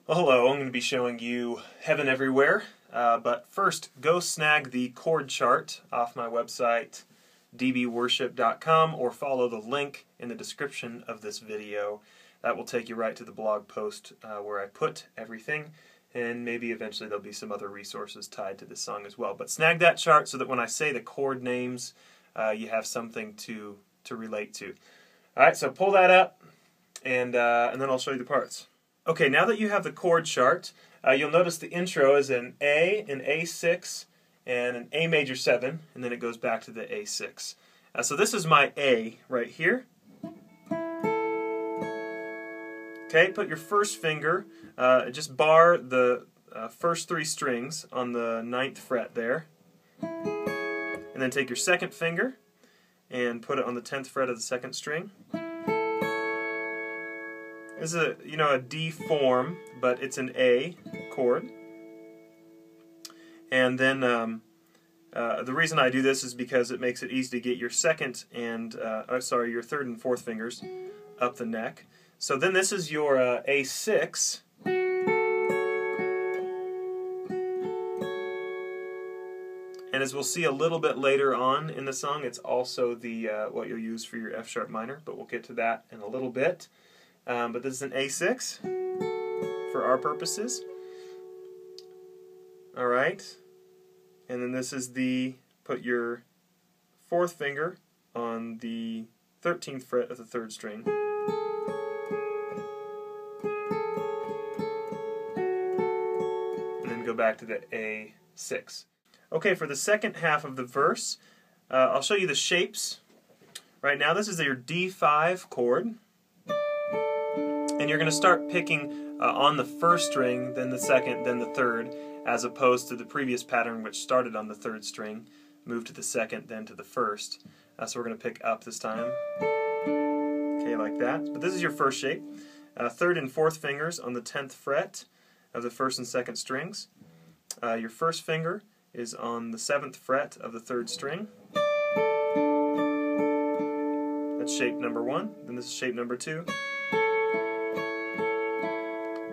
Well, hello, I'm going to be showing you Heaven Everywhere, but first go snag the chord chart off my website dbworship.com or follow the link in the description of this video. That will take you right to the blog post where I put everything, and maybe eventually there'll be some other resources tied to this song as well. But snag that chart so that when I say the chord names, you have something to relate to. Alright, so pull that up, and then I'll show you the parts. Okay, now that you have the chord chart, you'll notice the intro is an A, an A6, and an A major 7, and then it goes back to the A6. So this is my A right here. Okay, put your first finger, just bar the first 3 strings on the 9th fret there, and then take your second finger and put it on the 10th fret of the 2nd string. This is a D form, but it's an A chord. And then the reason I do this is because it makes it easy to get your second and your third and fourth fingers up the neck. So then this is your A6. And as we'll see a little bit later on in the song, it's also the what you'll use for your F sharp minor, but we'll get to that in a little bit. But this is an A6 for our purposes. Alright. And then this is put your 4th finger on the 13th fret of the 3rd string. And then go back to the A6. Okay, for the second half of the verse, I'll show you the shapes. Right now, this is your D5 chord. And you're going to start picking on the 1st string, then the 2nd, then the 3rd, as opposed to the previous pattern which started on the 3rd string, moved to the 2nd, then to the 1st. So we're going to pick up this time. Okay, like that. But this is your first shape. 3rd and 4th fingers on the 10th fret of the 1st and 2nd strings. Your 1st finger is on the 7th fret of the 3rd string. That's shape number 1. Then this is shape number 2.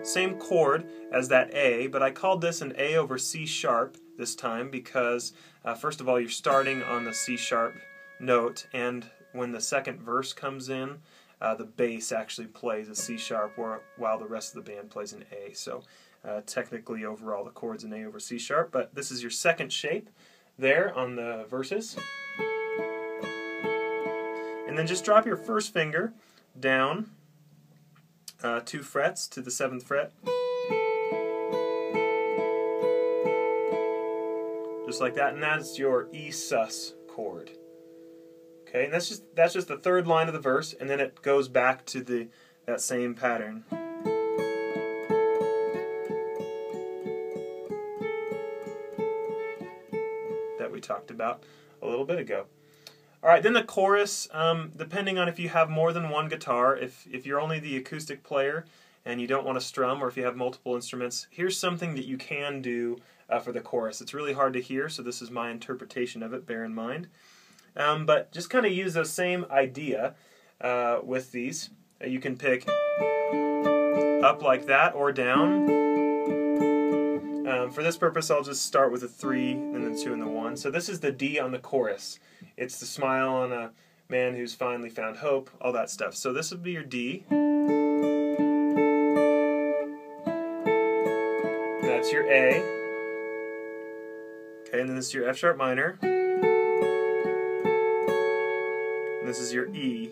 Same chord as that A, but I called this an A over C sharp this time because, first of all, you're starting on the C sharp note, and when the second verse comes in, the bass actually plays a C sharp while the rest of the band plays an A. So technically, overall, the chord's an A over C sharp, but this is your second shape there on the verses. And then just drop your first finger down 2 frets to the 7th fret, just like that, and that's your E sus chord. Okay, and that's just the 3rd line of the verse, and then it goes back to that same pattern. That we talked about a little bit ago. Alright, then the chorus, depending on if you have more than one guitar, if you're only the acoustic player and you don't want to strum, or if you have multiple instruments, here's something that you can do for the chorus. It's really hard to hear, so this is my interpretation of it, bear in mind. But just kind of use the same idea with these. You can pick up like that or down. For this purpose, I'll just start with a 3, then the 2, and the 1. So this is the D on the chorus. It's the smile on a man who's finally found hope, all that stuff. So this would be your D. That's your A. Okay, and then this is your F sharp minor. And this is your E.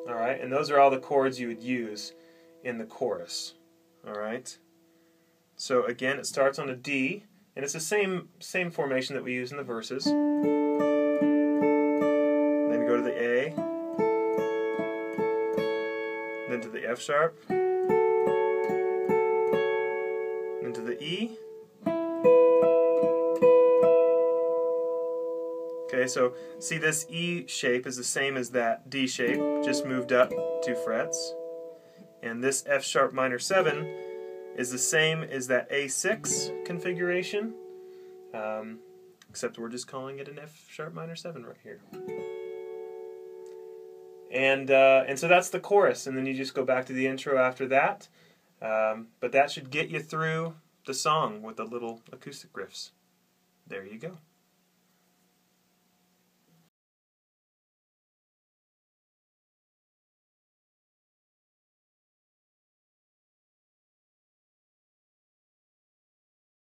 Alright, and those are all the chords you would use in the chorus. Alright? So again, it starts on a D, and it's the same formation that we use in the verses. Then you go to the A, then to the F sharp, then to the E. Okay, so see, this E shape is the same as that D shape, just moved up 2 frets. And this F sharp minor 7 is the same as that A6 configuration, except we're just calling it an F sharp minor 7 right here. And so that's the chorus, and then you just go back to the intro after that. But that should get you through the song with the little acoustic riffs. There you go.